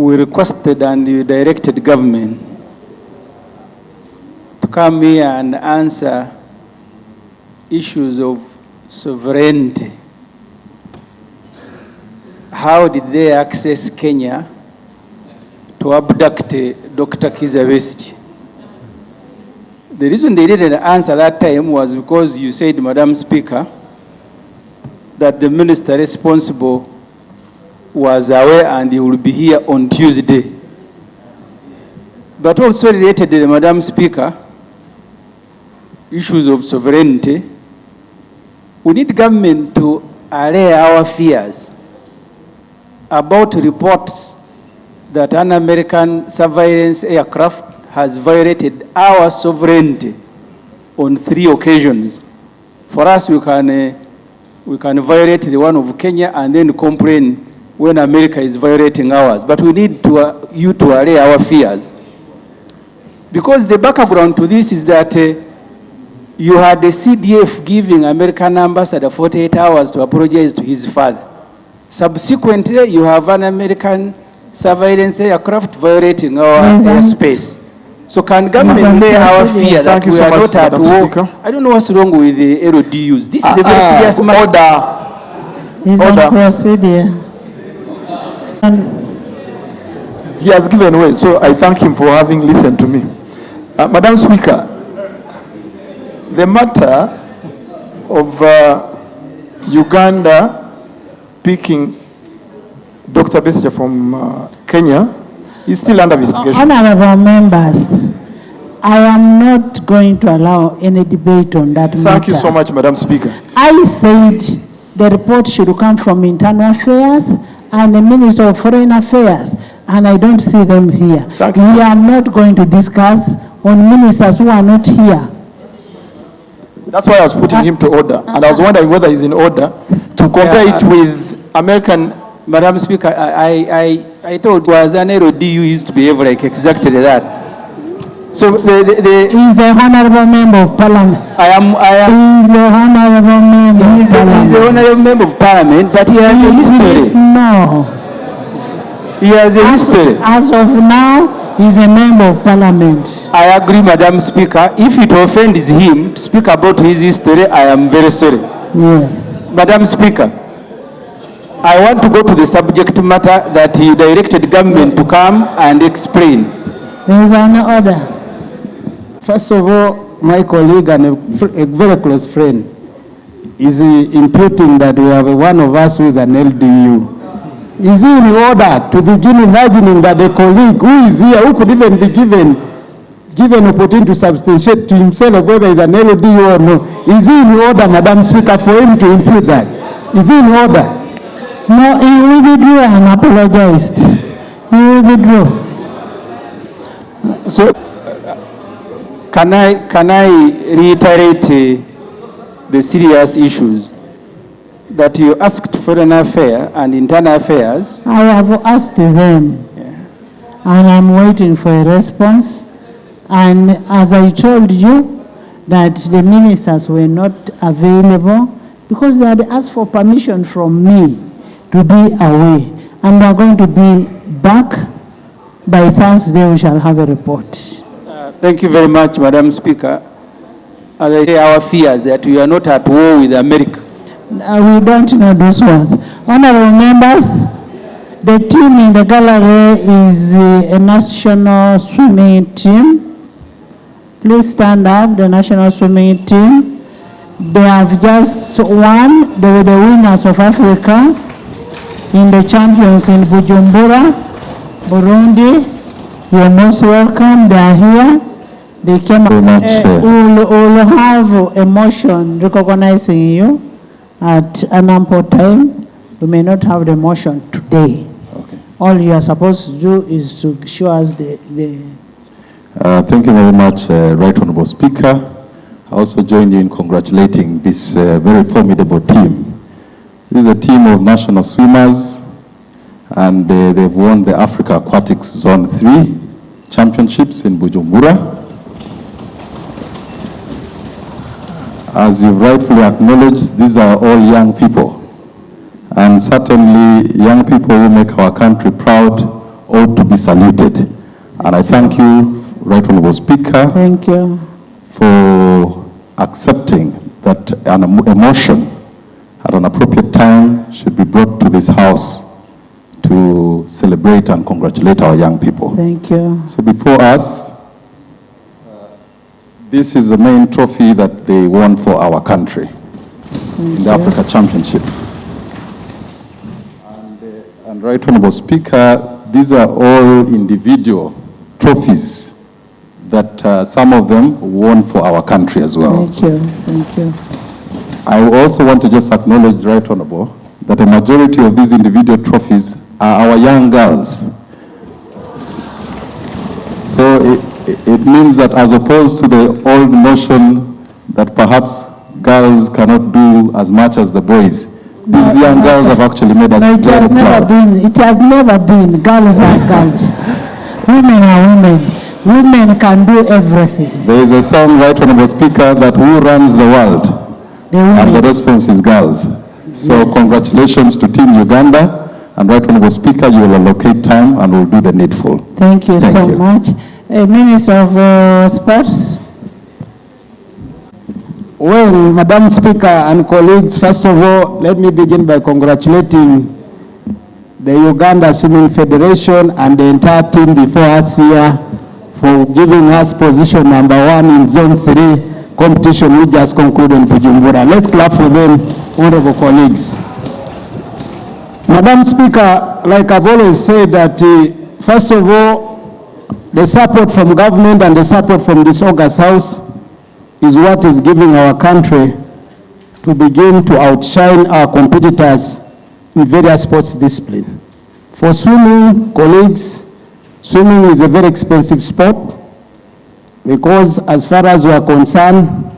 we requested and we directed government to come here and answer issues of sovereignty. How did they access Kenya to abduct Dr. Kizza Besigye? The reason they didn't answer that time was because you said, Madam Speaker, that the minister responsible was aware and he will be here on Tuesday. But also related to Madam Speaker, issues of sovereignty, we need government to allay our fears about reports that an American surveillance aircraft has violated our sovereignty on 3 occasions. For us, we can violate the one of Kenya and then complain when America is violating ours. But we need you to allay our fears. Because the background to this is that you had the CDF giving American ambassador 48 hours to apologize to his father. Subsequently, you have an American surveillance aircraft violating our airspace. So can government lay our fear that we are not at war? I don't know what's wrong with the LDUs. This is a very serious matter. Order. He has given way, so I thank him for having listened to me. Madam Speaker, the matter of Uganda picking Dr. Besigye from Kenya is still under investigation. Honorable members, I am not going to allow any debate on that matter. Thank you so much, Madam Speaker. I said the report should come from Internal Affairs and the Minister of Foreign Affairs, and I don't see them here. Thank you, we are not going to discuss on ministers who are not here. That's why I was putting him to order, and I was wondering whether he's in order to compare it with American. Madam Speaker, I thought was an LDU used to behave like exactly that. So he's a honorable member of Parliament. He's a honorable member. He's a honorable member of Parliament, but he has a history. No. He has a history. As of now, he's a member of Parliament. I agree, Madam Speaker. If it offends him to speak about his history, I am very sorry. Yes. Madam Speaker, I want to go to the subject matter that you directed government to come and explain. There is an order. First of all, my colleague and a very close friend is imputing that we have one of us who is an LDU. Is he in order to begin imagining that a colleague who is here, who could even be given opportunity to substantiate to himself whether he's an LDU or no, is he in order, Madam Speaker, for him to impute that? Is he in order? No, he will withdraw and apologized. He will withdraw. So, can I reiterate the serious issues that you asked Foreign Affairs and Internal Affairs? I have asked them, and I'm waiting for a response. And as I told you, that the ministers were not available because they had asked for permission from me to be away, and they are going to be back by Thursday. We shall have a report. Thank you very much, Madam Speaker. As I say, our fears that we are not at war with America. We don't know those ones. Honorable members, the team in the gallery is a national swimming team. Please stand up, the national swimming team. They have just won. They were the winners of Africa in the champions in Bujumbura, Burundi. You're most welcome. They are here. They came. We'll have a motion recognizing you at an ample time. We may not have the motion today. Okay. All you are supposed to do is to show us the Thank you very much, Right Honourable Speaker. I also join you in congratulating this very formidable team. This is a team of national swimmers, and they've won the Africa Aquatics Zone 3 Championships in Bujumbura. As you've rightfully acknowledged, these are all young people, and certainly young people who make our country proud ought to be saluted. And I thank you, Right Honourable Speaker, Thank you. for accepting that a motion at an appropriate time should be brought to this House to celebrate and congratulate our young people. Thank you. So before us, this is the main trophy that they won for our country in the Africa Championships. And Right Honourable Speaker, these are all individual trophies that some of them won for our country as well. Thank you. Thank you. I also want to just acknowledge, Right Honourable, that the majority of these individual trophies are our young girls. So it means that as opposed to the old notion that perhaps girls cannot do as much as the boys, these young girls have actually made us very proud. It has never been. Girls are girls. Women are women. Women can do everything. There is a song, Right Honourable Speaker, that who runs the world? And the response is girls. So yes. Congratulations to Team Uganda. And Right Honourable Speaker, you will allocate time and will do the needful. Thank you so much. Minister of Sports. Well, Madam Speaker and colleagues, first of all, let me begin by congratulating the Uganda Swimming Federation and the entire team before us here for giving us position number 1 in Zone 3 competition we just concluded in Bujumbura. Let's clap for them, honorable colleagues. Madam Speaker, like I've always said that, first of all, the support from government and the support from this August House is what is giving our country to begin to outshine our competitors in various sports disciplines. For swimming, colleagues, swimming is a very expensive sport because as far as we are concerned,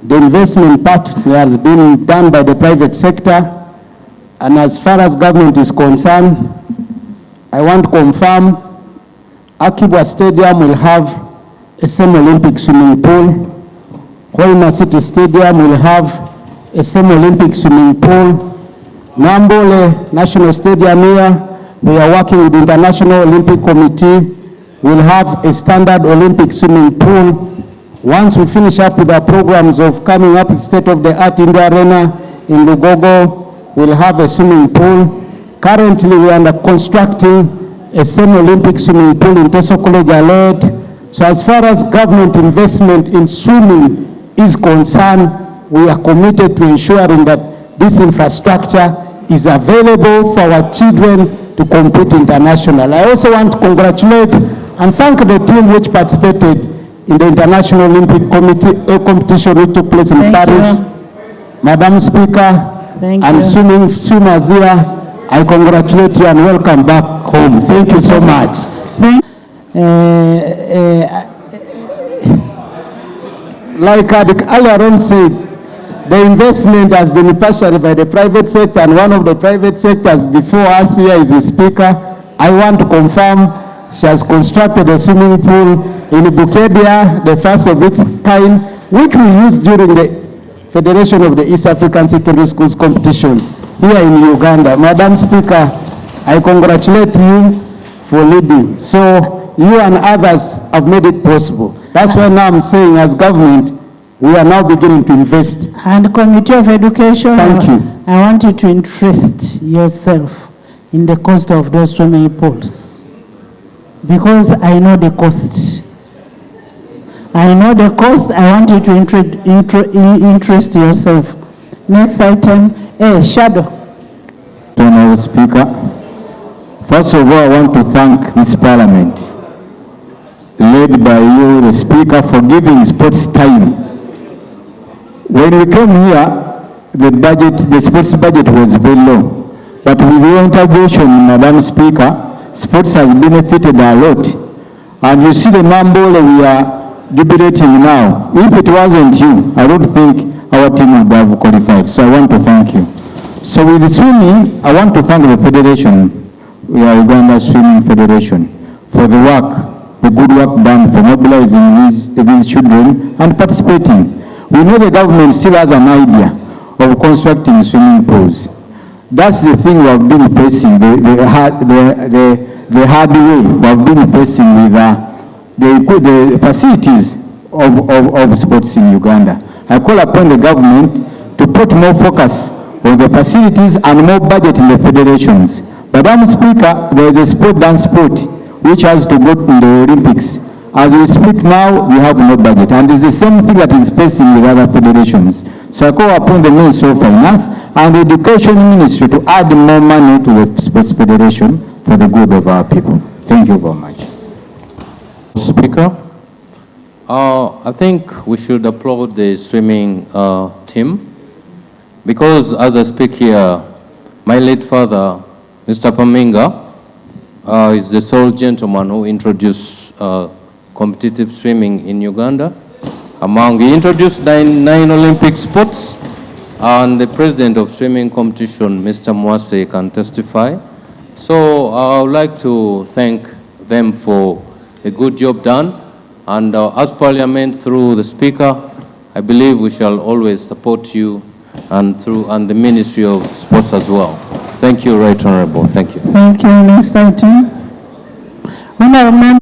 the investment part has been done by the private sector, and as far as government is concerned, I want to confirm Akibwa Stadium will have a semi-Olympic swimming pool. Hoima City Stadium will have a semi-Olympic swimming pool. Nambole National Stadium here, we are working with the International Olympic Committee. We'll have a standard Olympic swimming pool. Once we finish up with our programs of coming up with state-of-the-art indoor arena in Lugogo, we'll have a swimming pool. Currently, we are under constructing a semi-Olympic swimming pool in Teso College Alert. So as far as government investment in swimming is concerned, we are committed to ensuring that this infrastructure is available for our children to compete internationally. I also want to congratulate and thank the team which participated in the International Olympic Committee competition which took place in Paris. Madam Speaker, and swimmers here, I congratulate you and welcome back home. Thank you so much. Like earlier on said, the investment has been partially by the private sector, and one of the private sectors before us here is the Speaker. I want to confirm she has constructed a swimming pool in Bukedia, the first of its kind, which we used during the Federation of the East African Secondary Schools competitions here in Uganda. Madam Speaker, I congratulate you for leading. So you and others have made it possible. That's why now I'm saying as government, we are now beginning to invest. And Committee of Education, thank you. I want you to interest yourself in the cost of those swimming pools, because I know the cost. I know the cost. I want you to interest yourself. Next item, Shadow. Honourable Speaker, first of all, I want to thank this Parliament, led by you, the Speaker, for giving sports time. When we came here, the sports budget was very low. But with your intervention, Madam Speaker, sports has benefited a lot. And you see the number we are deliberating now. If it wasn't you, I don't think our team would have qualified. So I want to thank you. So with the swimming, I want to thank the Federation, Uganda Swimming Federation, for the work, the good work done for mobilizing these children and participating. We know the government still has an idea of constructing swimming pools. That's the thing we have been facing, the hard way we have been facing with the facilities of sports in Uganda. I call upon the government to put more focus on the facilities and more budget in the federations. Madam Speaker, there is a sport dance sport which has to go to the Olympics. As we speak now, we have no budget, and it's the same thing that is facing with other federations. So I call upon the Ministry of Finance and the Education Ministry to add more money to the Sports Federation for the good of our people. Thank you very much. Speaker, I think we should applaud the swimming team, because as I speak here, my late father, Mr. Paminga, is the sole gentleman who introduced competitive swimming in Uganda. He introduced nine Olympic sports, and the president of swimming competition, Mr. Mwase, can testify. So I would like to thank them for a good job done. And as Parliament, through the Speaker, I believe we shall always support you and the Ministry of Sports as well. Thank you, Right Honorable. Thank you. Thank you. Next item. Honorable